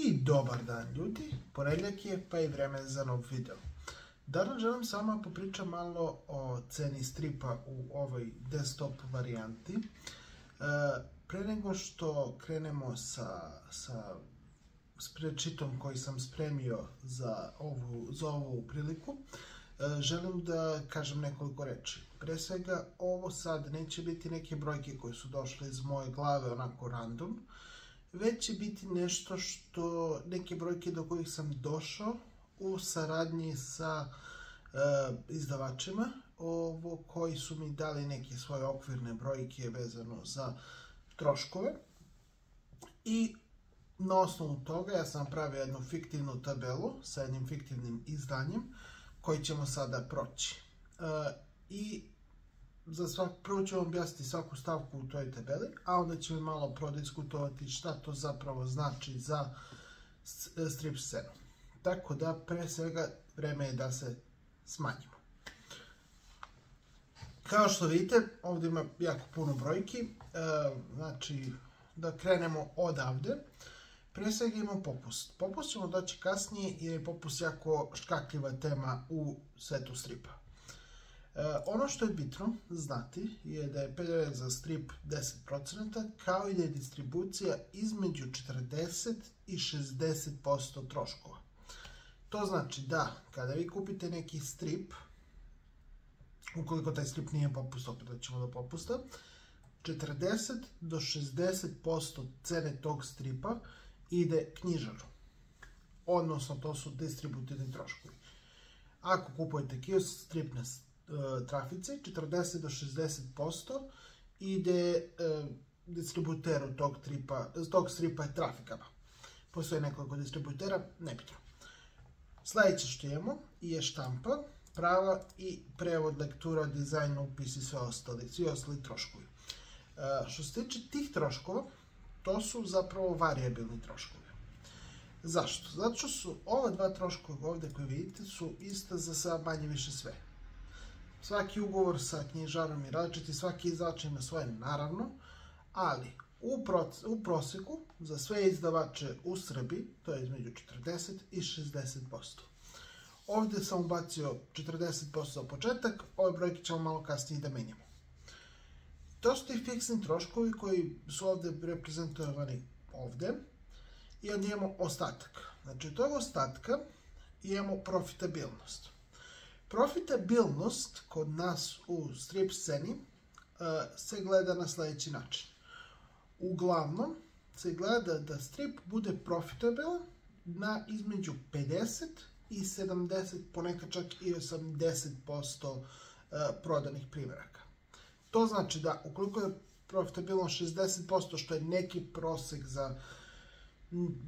I dobar dan ljudi, ponedjeljak je pa i vreme za nov video. Danas želim s vama popričam malo o ceni stripa u ovoj desktop varijanti. Pre nego što krenemo sa sprečitom koji sam spremio za ovu priliku, želim da kažem nekoliko reči. Pre svega, ovo sad neće biti neke brojke koje su došle iz moje glave onako random, već će biti nešto što, neke brojke do kojih sam došao u saradnji sa izdavačima, koji su mi dali neke svoje okvirne brojke vezano za troškove. I na osnovu toga ja sam pravio jednu fiktivnu tabelu sa jednim fiktivnim izdanjem koji ćemo sada proći. I prvo ću vam objasniti svaku stavku u toj tabeli, a onda ćemo malo prodiskutovati šta to zapravo znači za strip scenu. Tako da, pre svega, vreme je da se smanjimo. Kao što vidite, ovdje ima jako puno brojki, znači da krenemo odavde. Pre svega imamo popust. Popust ćemo doći kasnije jer je popust jako škakljiva tema u svetu stripa. Ono što je bitno znati je da je PDV za strip 10%, kao i da je distribucija između 40 i 60% troškova. To znači da kada vi kupite neki strip, ukoliko taj strip nije popust, opet doćemo do popusta, 40 do 60% cene tog stripa ide knjižaru. Odnosno, to su distributivni troškovi. Ako kupujete kiosk strip na trafici, 40 do 60% ide distributeru tog stripa i trafikama. Postoje nekoliko distributera, nebitno. Sljedeće što imamo je štampa, prava i prevod, lektura, dizajn, upis i svi ostali troškovi. Što se tiče tih troškova, to su zapravo varijabilni troškovi. Zašto? Zato što su ova dva troškova ovdje koje vidite su ista za sad manje više sve. Svaki ugovor sa knjižarom je različiti, svaki izdavač ima svoje naravno, ali u prosjeku za sve izdavače u Srbiji to je između 40 i 60%. Ovdje sam ubacio 40% za početak, ove brojke ćemo malo kasnije da menjamo. To su ti fiksni troškovi koji su ovdje reprezentovani ovdje i onda imamo ostatak. Znači od tog ostatka imamo profitabilnost. Profitabilnost kod nas u strip sceni se gleda na sljedeći način. Uglavnom se gleda da strip bude profitabilan na između 50 i 70, ponekad čak i 80% prodanih primjeraka. To znači da ukoliko je profitabilno 60%, što je neki prosek za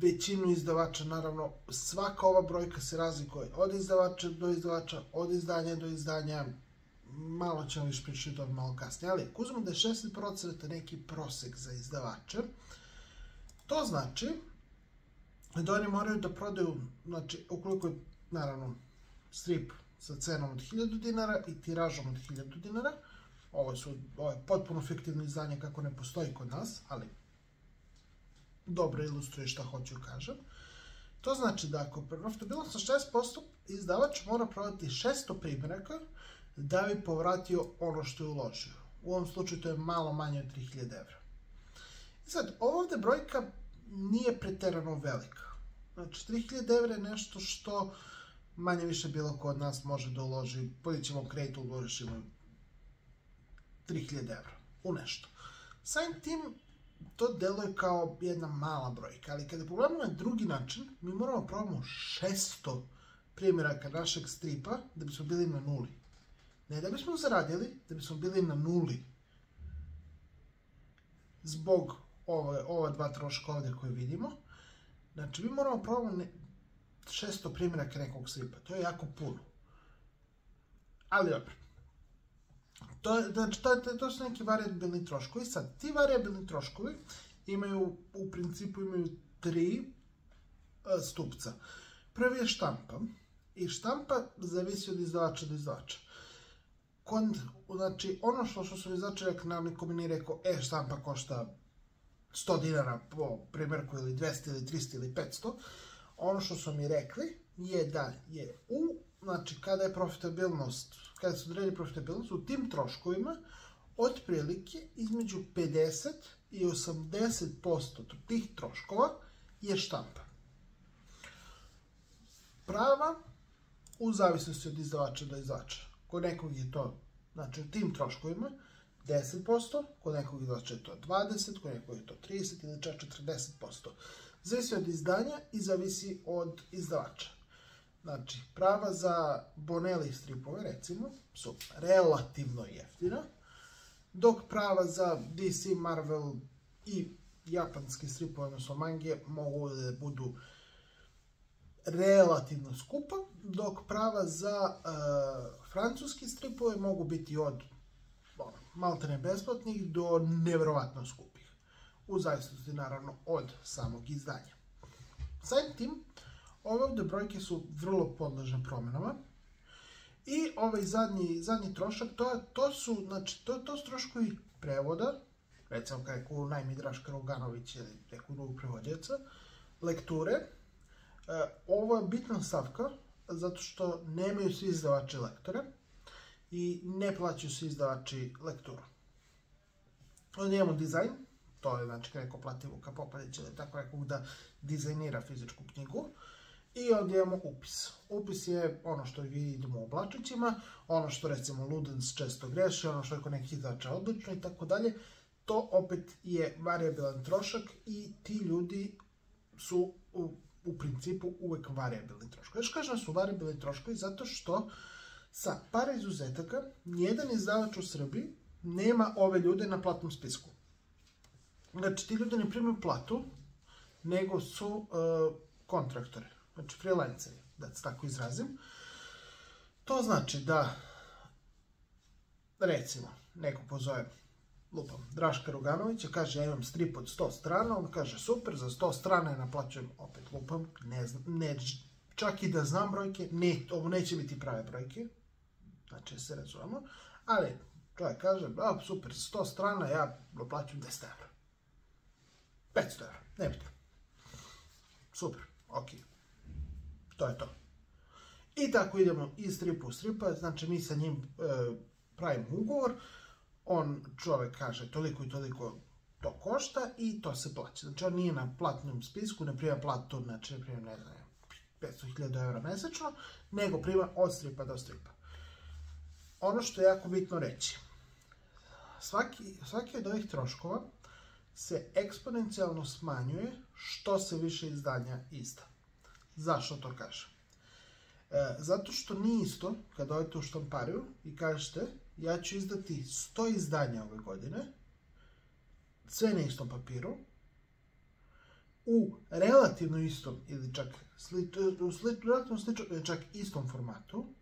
većinu izdavača, naravno svaka ova brojka se razlikuje od izdavača do izdavača, od izdanja do izdanja, malo ćemo više pričati to malo kasnije, ali ako uzmemo da je 60% neki prosek za izdavače, to znači da oni moraju da prodaju, znači ukoliko je naravno strip sa cenom od 1000 dinara i tiražom od 1000 dinara, ovo je potpuno fiktivno izdanje kako ne postoji kod nas, ali dobro ilustruje šta hoću kažem. To znači da ako profitabilnost sa 6%, izdavač mora prodati 600 primjeraka da bi povratio ono što je uložio. U ovom slučaju to je malo manje od 3000 evra. I sad, ovdje brojka nije preterano velika. Znači, 3000 evra je nešto što manje više bilo ko od nas može da uloži. Podjet ćemo kredit, uložiš ima 3000 evra u nešto. Samim tim, to deluje kao jedna mala brojka, ali kada pogledamo na drugi način, mi moramo probamo 600 primjeraka našeg stripa da bismo bili na nuli. Ne da bismo zaradili, da bismo bili na nuli. Zbog ova dva troška ovdje koje vidimo. Znači, mi moramo probamo 600 primjeraka nekog stripa. To je jako puno. Ali dobro. To su neki varijabilni troškovi. Sad, ti varijabilni troškovi u principu imaju 3 stupca. Prvi je štampa. I štampa zavisi od izdavača do izdavača. Znači, ono što su izdavači rekli, nam niko mi nije rekao, štampa košta 100 dinara po primjerku ili 200 ili 300 ili 500, ono što su mi rekli je da je znači kada su odredili profitabilnost u tim troškovima, otprilike između 50 i 80% tih troškova je štampa. Prava u zavisnosti od izdavača do izdavača. Kod nekog je to, znači u tim troškovima, 10%, kod nekog izdavača je to 20%, kod nekog je to 30% ili čak 40%. Zavisi od izdanja i zavisi od izdavača. Znači, prava za Bonelli stripove, recimo, su relativno jeftina, dok prava za DC, Marvel i japanski stripove, odnosno mange, mogu da budu relativno skupa, dok prava za francuski stripove mogu biti od maltene besplatnih do nevjerovatno skupih, u zavisnosti naravno od samog izdanja. Samim tim, ove ovdje brojke su vrlo podložne promjenama i ovaj zadnji trošak, to su troškovi prevoda, recimo kako najmi Draška Roganović ili neku drugu prevodioca, lekture. Ovo je bitna stavka zato što nemaju svi izdavači lektore i ne plaćaju svi izdavači lekturu. Onda imamo dizajn, to je znači kada neko plati Vuka Popadića ili tako nekog da dizajnira fizičku knjigu. I onda imamo upis. Upis je ono što vidimo u oblačićima, ono što recimo Ludens često greši, ono što je kod nekih izdavača odlično i tako dalje. To opet je variabilan trošak i ti ljudi su u principu uvek variabilni troškovi. Još kažem da su variabilni troškovi zato što sa par izuzetaka nijedan izdavač u Srbiji nema ove ljude na platnom spisku. Znači ti ljudi ne primaju platu, nego su kontraktori, znači freelanceri, da se tako izrazim. To znači da, recimo, neko pozove, lupam, Draška Roganovića, kaže ja imam strip od 100 strana, on kaže super, za 100 strana ja naplaćujem, opet lupam, čak i da znam brojke, ovo neće biti prave brojke, znači se razumemo, ali čovjek kaže, super, 100 strana ja naplaćujem 10 evra, 500 evra, ne bitno, super, ok, to je to. I tako idemo iz stripa u stripa, znači mi sa njim pravimo ugovor, čovjek kaže toliko i toliko to košta i to se plaća. Znači on nije na platnom spisku, ne prima platu, znači ne prima, ne znam, 500.000 evra mesečno, nego prima od stripa do stripa. Ono što je jako bitno reći, svaki od ovih troškova se eksponencijalno smanjuje što se više izdanja izda. Zašto to kažem? Zato što nije isto kada odete u štampariju i kažete ja ću izdati 100 izdanja ove godine, sve na istom papiru, u relativno istom ili čak istom formatu,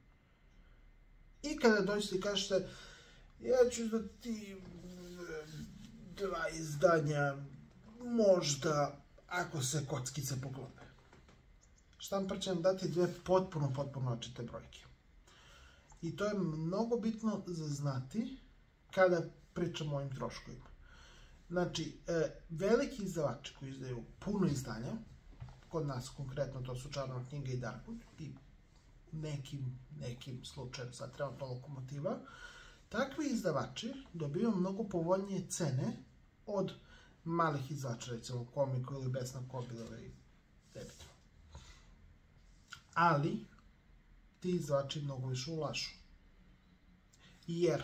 i kada dođete i kažete ja ću izdati 2 izdanja, možda ako se kockice poklope. Štampar će vam dati dve potpuno očite brojke. I to je mnogo bitno za znati kada pričamo o ovim troškovima. Znači, veliki izdavači koji izdaju puno izdanja, kod nas konkretno to su Čarobna knjiga i Darkwood i nekim slučajem sad trenutno Lokomotiva, takvi izdavači dobiju mnogo povoljnije cene od malih izdavača, recimo Komiku ili Besna Kobilova i nebitno. Ali, ti izdavači mnogo više ulažu. Jer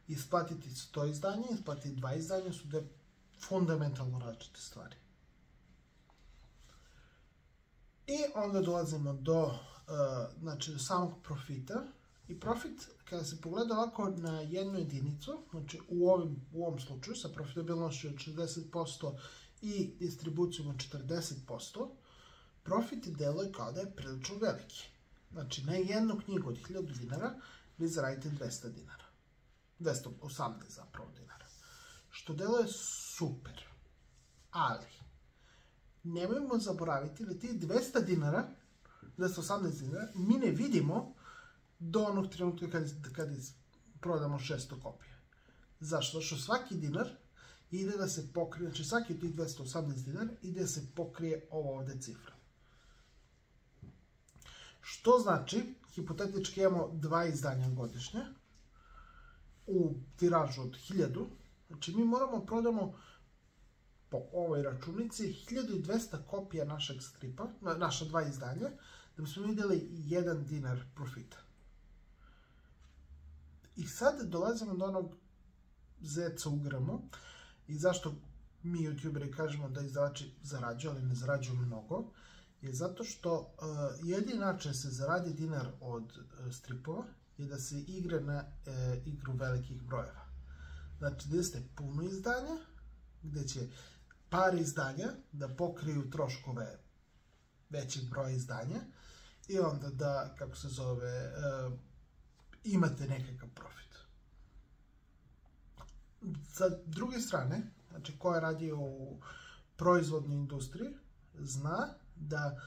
isplatiti 100 izdanja, isplatiti 2 izdanja su dve fundamentalno različite stvari. I onda dolazimo do samog profita. I profit, kada se pogleda ovako na jednu jedinicu, znači u ovom slučaju sa profitabilnošću od 60% i distribucijom od 40%, profit deluje kao da je prilično veliki. Znači, na jednu knjigu od 1000 dinara vi zaradite 200 dinara. 218 zapravo dinara. Što deluje super. Ali, nemojmo zaboraviti da ti 200 dinara, 218 dinara, mi ne vidimo do onog trenutka kad prodamo 600 kopija. Zašto? Što svaki dinar ide da se pokrije, znači svaki od tih 218 dinara ide da se pokrije ovo ovde cifra. Što znači, hipotetički imamo 2 izdanja godišnje u tiražu od 1000, znači mi moramo prodamo po ovoj računici 1200 kopija našeg stripa, naša 2 izdanja, da bismo vidjeli 1 dinar profita. I sad dolazimo do onog zeca u grmu i zašto mi youtuberi kažemo da izdavači zarađuju, ali ne zarađuju mnogo, je zato što jedini način da se zaradi dinar od stripova je da se igra na igru velikih brojeva. Znači, da ste puno izdanja, gde će par izdanja da pokriju troškove većeg broja izdanja i onda da, kako se zove, imate nekakav profit. Sa druge strane, znači ko je radio u proizvodnoj industriji, zna da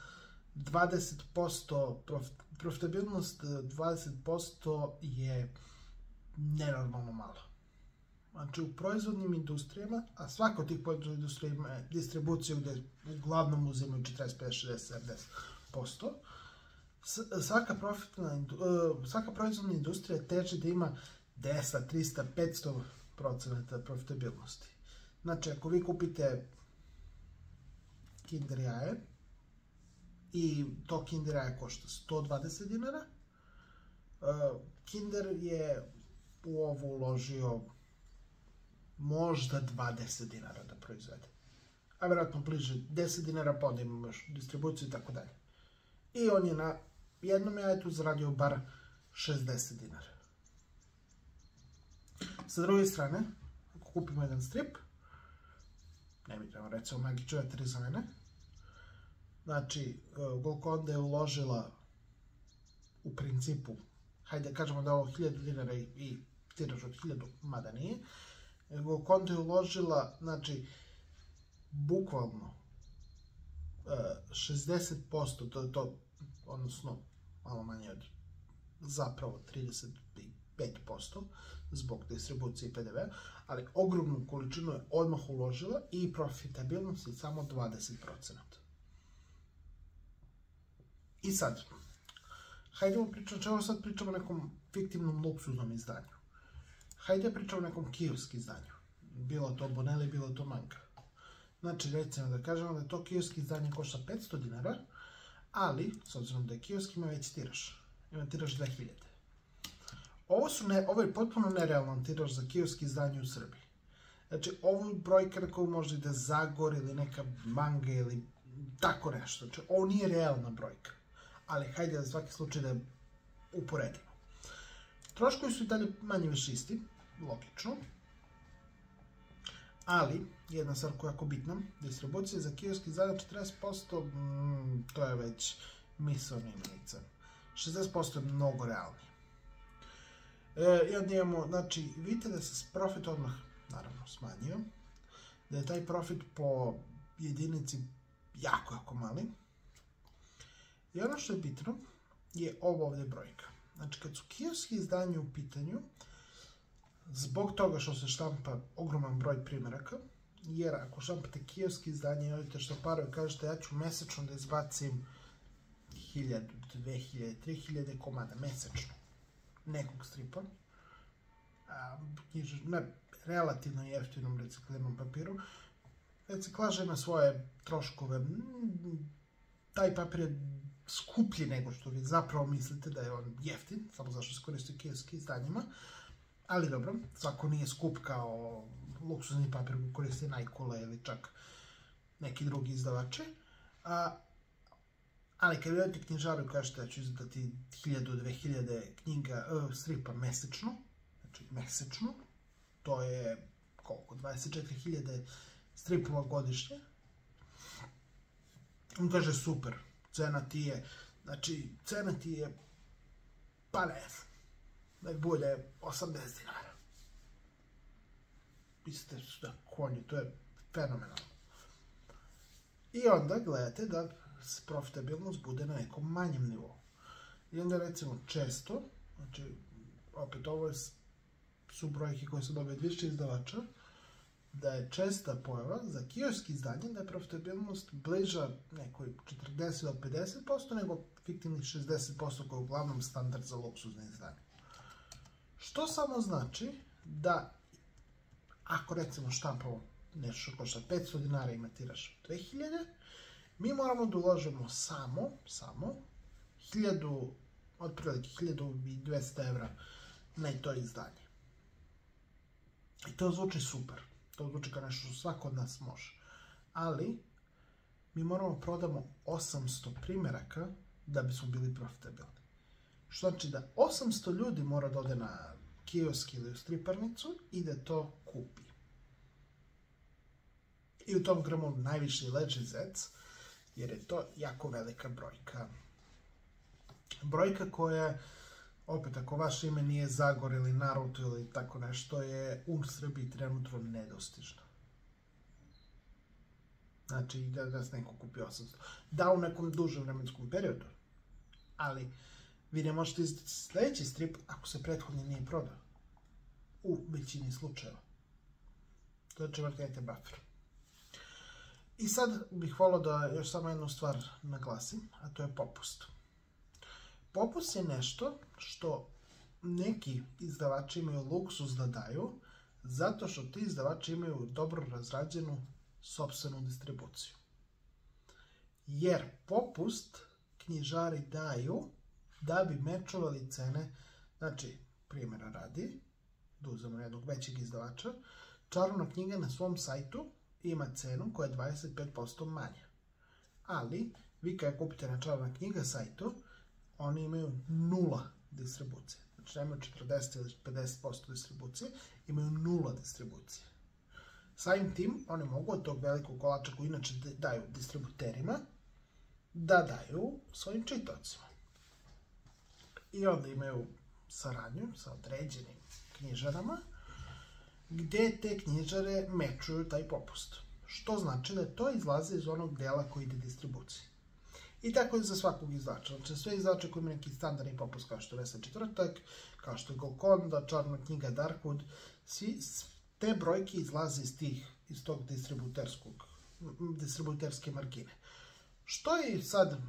20% profitabilnost 20% je nenormalno malo. Znači u proizvodnim industrijama, a svaka od tih proizvodnih industrija ima distribuciju gde uglavnom uzimaju 45, 60, 70%, svaka proizvodna industrija teže da ima 10, 300, 500% profitabilnosti. Znači ako vi kupite Kinder jaje i to Kinder jaje košta 120 dinara, Kinder je u ovo uložio možda 20 dinara da proizvede. A vjerojatno bliže 10 dinara, pa onda imamo još distribuciju i tako dalje. I on je na jednom jajetu zaradio bar 60 dinara. Sa druge strane, ako kupimo jedan strip, ne mi treba recimo Maggi 4 za mene, znači Golconda je uložila u principu, hajde kažemo da je ovo 1000 dinara i tiraž od 1000, mada nije, Golconda je uložila, znači, bukvalno 60%, to, odnosno malo manje od zapravo 35% zbog distribucije i PDV, ali ogromnu količinu je odmah uložila i profitabilnost je samo 20%. I sad, hajdemo pričati, čemu sad pričamo o nekom fiktivnom luksuznom izdanju. Hajde pričamo o nekom kiosk izdanju. Bilo to Bonelli, bilo to Manka. Znači, recimo da kažemo da to kiosk izdanje košta 500 dinara, ali, s obzirom da je kiosk, ima veći tiraž. Ima tiraž 2000. Ovo je potpuno nerealan tiraž za kiosk izdanje u Srbiji. Znači, ovo je brojka na koju može da Zagor ili neka Manga ili tako nešto. Znači, ovo nije realna brojka. Ali, hajde za svaki slučaj da uporedimo. Troškovi su i dalje manje više isti, logično. Ali, jedna stvar koja je jako bitna, distribucija za kiosk izdanja 40%, to je već misaona imenica. 60% je mnogo realnije. I onda imamo, znači, vidite da se profit odmah, naravno, smanjio, da je taj profit po jedinici jako, jako mali. I ono što je bitno je ovo ovdje brojka. Znači, kad su kioski izdanje u pitanju, zbog toga što se štampa ogroman broj primjeraka, jer ako štampate kioski izdanje i odete štamparu i kažete ja ću mesečno da izbacim 1000, 2000, 3000 komada mesečno nekog stripa, na relativno jeftinom recikliranom papiru, reciklaža ima svoje troškove, taj papir je skuplji nego što vi zapravo mislite da je on jeftin, samo zašto se koristi kioski izdanjima, ali dobro, svako nije skup kao luksuzni papir koji koristi Nike ili čak neki drugi izdavači. Ali kad vidite knjižaru i kažete da ću izdati 1000-2000 knjiga stripa mesečno, znači mesečno, to je koliko, 24.000 stripova godišnje, on kaže super, cena ti je, znači cena ti je, pa ne znam, nek bude 80 dinara. Mislite da konji, to je fenomenalno. I onda gledate da profitabilnost bude na nekom manjem nivou. I onda recimo često, znači opet ovo su brojke koje se dobije od više izdavača, da je česta pojava za kiosk izdanje da je profitabilnost bliža nekoj 40 do 50% nego fiktivnih 60% koji je uglavnom standard za luksuzne izdanje. Što samo znači da ako recimo štampamo nešto što košta 500 dinara i ima tiraž 2000, mi moramo da uložimo samo 1000, otprilike 1200 evra na to izdanje. I to zvuči super. To zvuči kao nešto što svako od nas može. Ali, mi moramo prodamo 800 primjeraka da bismo bili profitabilni. Što znači da 800 ljudi mora da ode na kiosk ili u striparnicu i da to kupi. I u tom grmu najviše leži zec, jer je to jako velika brojka. Brojka koja, opet, ako vaše ime nije Zagor ili Naruto ili tako nešto, je u Srbiji trenutno nedostižno. Znači, da nas neko kupi 800. Da, u nekom dužem vremenskom periodu. Ali, vi ne možete izdati sledeći strip ako se prethodni nije prodao. U većini slučajeva. To će markete buffer. I sad bih volio da još samo jednu stvar naglasim, a to je popust. Popust je nešto što neki izdavači imaju luksuz da daju, zato što ti izdavači imaju dobro razrađenu sopstvenu distribuciju. Jer popust knjižari daju da bi mečovali cene, znači, primjera radi, da uzmemo jednog većeg izdavača, čarovna knjiga na svom sajtu ima cenu koja je 25% manja. Ali, vi kada kupite na čarovna knjiga sajtu, oni imaju 0 distribucije. Znači, nemaju 40 ili 50% distribucije, imaju 0 distribucije. Samim tim, oni mogu od tog velikog kolača koji inače daju distributerima, da daju svojim čitaocima. I onda imaju saradnju sa određenim knjižarama, gde te knjižare mečuju taj popust. Što znači da to izlazi iz onog dela koji ide distribuciji. I tako je za svakog izdavača. Znači, sve izdavače koji imaju neki standardni popust, kao što je Vesa četvrtak, kao što je Golconda, čarna knjiga Darkwood, te brojke izlaze iz tog distributerske margine. Što je sad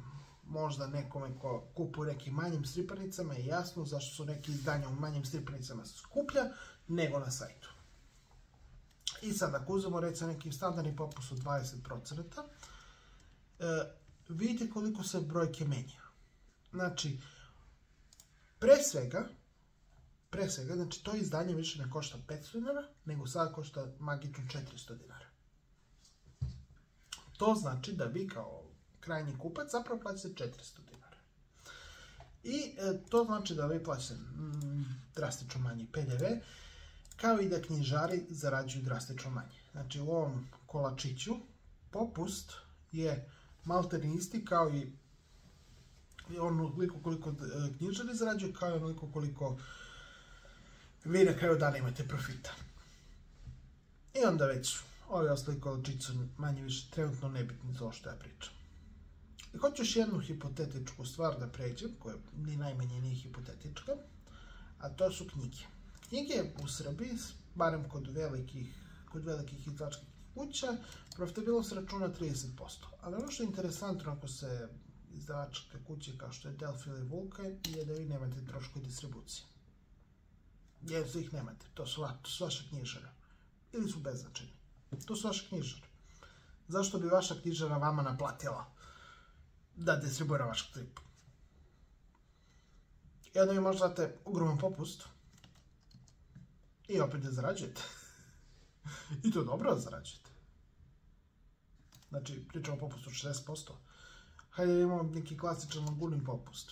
možda nekome ko kupuje nekim manjim striparnicama je jasno zašto su neki izdanja u manjim striparnicama skuplja nego na sajtu. I sad, ako uzmemo recimo neki standardni popust od 20%, vidite koliko se brojke menjaju. Znači, pre svega, znači to izdanje više ne košta 500 dinara, nego sada košta magično 400 dinara. To znači da vi kao krajnji kupac zapravo plaćate 400 dinara. I to znači da vi plaćate drastično manji PDV, kao i da knjižari zarađuju drastično manje. Znači, u ovom kolačiću popust je maltene isti kao i onoliko koliko knjižari zarađuju, kao i onoliko koliko vi na kraju dana imate profita. I onda već ovi ostali kolačići su manje više trenutno nebitni za ovo što ja pričam. I hoću još jednu hipotetičku stvar da pređem, koja ni najmanje nije hipotetička, a to su knjige. Knjige u Srbiji, barem kod velikih izdavačkih kuća, profitabilnost računa 30%. Ali ono što je interesantno ako se izdavačke kuće kao što je Delphi ili Vulkan je da vi nemate troškove distribucije. Jer ih nemate, to su vaše knjižare. Ili su beznačajni. To su vaše knjižare. Zašto bi vaša knjižara vama naplatila da distribuira vaš strip? I onda vi možda date ogroman popust i opet da zarađujete. I to dobro da zarađujete. Znači, pričamo o popustu 60%. Hajde da imamo neki klasičan Lagurnin popust.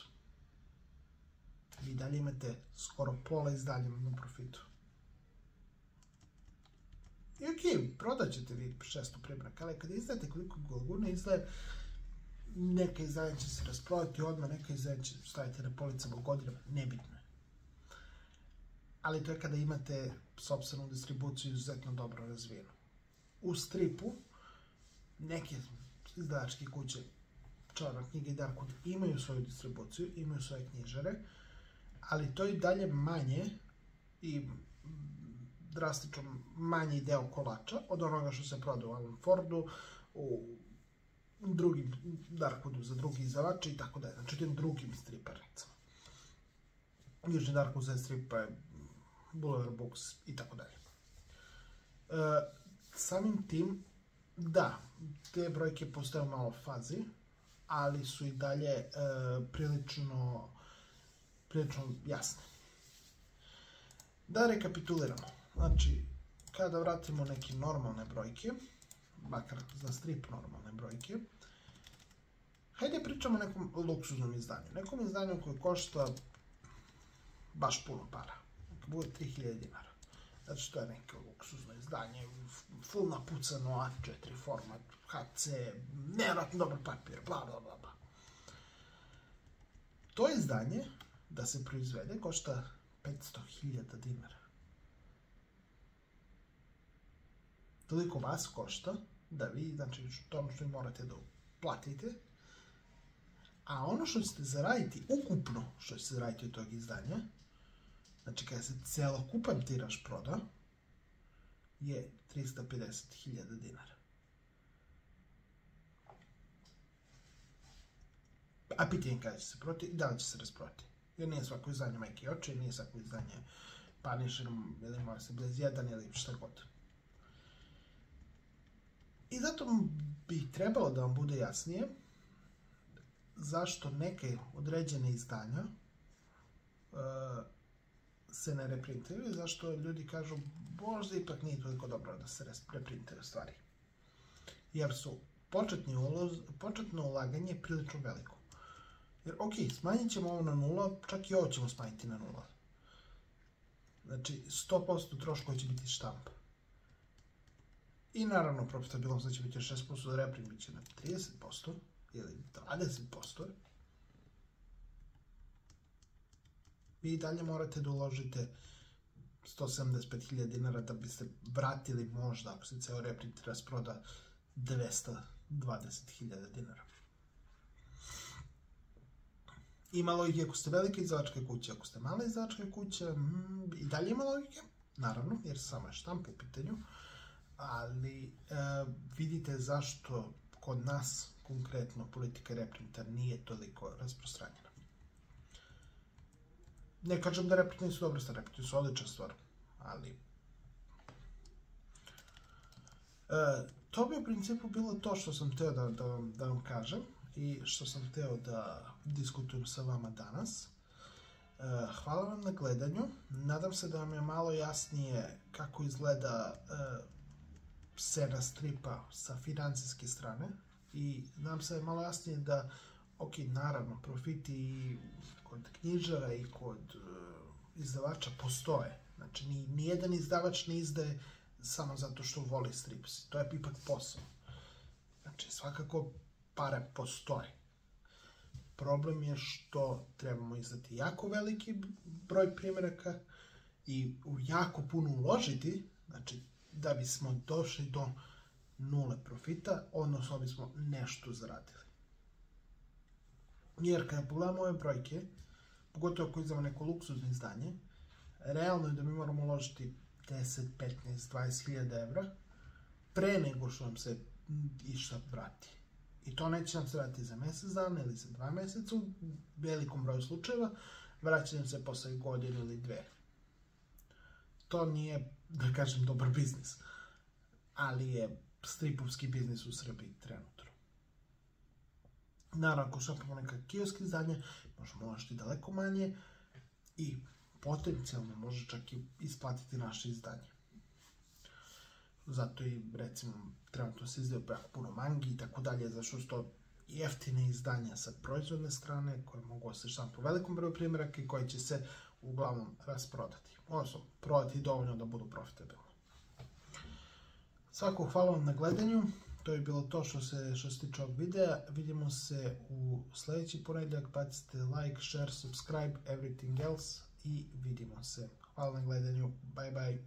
Vi dalje imate skoro pola izdanja na profitu. I okej, prodat ćete vi 600 primjeraka, ali kada izdajete koliko Lagurna izdaje, neka izdanja će se rasprodati odmah, neka izdanja će staviti na policama godinama, nebitno je. Ali to je kada imate sopstvenu distribuciju izuzetno dobro razvijenu. U stripu neke izdavačke kuće, čarna knjiga i Darkwood, imaju svoju distribuciju, imaju svoje knjižare, ali to je dalje manje i drastično manji deo kolača od onoga što se proda u Alan Fordu, u drugim Darkwoodu za drugi izdavače i tako dalje. Znači, tim drugim striparnicama. Južni Darkwood za stripa, Boulevard Books i tako dalje. Samim tim, da, te brojke postaju malo fazi, ali su i dalje prilično jasne. Da rekapituliramo. Znači, kada vratimo neke normalne brojke, makar za strip normalne brojke, hajde pričamo o nekom luksuznom izdanju. Nekom izdanju koje košta baš puno para. Neka bude 3000 dinara. Znači, to je neko luksuzno izdanje, full napucano A4 format, HC, nevjerojatno dobar papir, bla bla bla bla. To izdanje, da se proizvede, košta 500.000 dinara. Toliko vas košta da vi, znači, to što morate da platite, a ono što ćete zaraditi, ukupno što ćete zaraditi od tog izdanja, znači kada se celokupan tiraž proda, je 350.000 dinara. A pitanje kada će se prodati i da li će se rasprodati. Jer nije svako izdanje Majke i oči, nije svako izdanje Punisher ili mora se bez jedan ili šta god. I zato bi trebalo da vam bude jasnije zašto neke određene izdanja se ne reprintaju i zašto ljudi kažu možda ipak nije toliko dobro da se reprintaju stvari. Jer su početno ulaganje prilično veliko. Jer ok, smanjit ćemo ovo na 0, čak i ovo ćemo smanjiti na 0. Znači 100% troškova će biti štampa. I naravno profitabilnost da će biti 6%, reprint bit će na 30% ili 20%. Vi i dalje morate da uložite 175.000 dinara da biste vratili možda, ako se ceo reprint rasproda, 220.000 dinara. Ima logike ako ste velike izdavačke kuće, ako ste male izdavačke kuće, i dalje ima logike, naravno, jer samo je štampa u pitanju, ali vidite zašto kod nas konkretno politika reprinta nije toliko rasprostranjena. Ne kažem da reprinti nisu dobra stvar, reprinti su odlična stvar, ali to bi u principu bilo to što sam hteo da vam kažem i što sam hteo da diskutujem sa vama danas. Hvala vam na gledanju. Nadam se da vam je malo jasnije kako izgleda scena stripa sa financijske strane i nadam se da je malo jasnije da, ok, naravno, profiti i kod knjižara i kod izdavača postoje. Znači, nijedan izdavač ne izdaje samo zato što voli strips. To je ipak posao. Znači, svakako pare postoje. Problem je što trebamo izdati jako veliki broj primjeraka i jako puno uložiti, znači, da bismo došli do 0 profita, odnosno da bismo nešto zaradili. Jer kada pogledamo ove brojke, pogotovo ako izdamo neko luksuzno izdanje, realno je da mi moramo uložiti 10, 15, 20.000 evra pre nego što nam se išta vrati. I to neće nam se vratiti za mjesec dana ili za 2 mjeseca, u velikom broju slučajeva vraća nam se posle godinu ili 2. To nije, da kažem, dobar biznis, ali je stripovski biznis u Srbiji trenutno. Naravno, ako šapamo neka kiosk izdanja, možemo uložiti daleko manje i potencijalno može čak i isplatiti naše izdanje. Zato i, recimo, trenutno se izdaju puno mangi i tako dalje, zašto su to jeftine izdanja sa proizvodne strane, koje mogu se štampati po velikom broju primjeraka i koje će se uglavnom rasprodati. Odnosno, prodati dovoljno da budu profitabilni. Svako hvala vam na gledanju. To je bilo to što se tiče ovog videa. Vidimo se u sljedeći ponedjeljak. Bacite like, share, subscribe, everything else i vidimo se. Hvala na gledanju. Bye bye.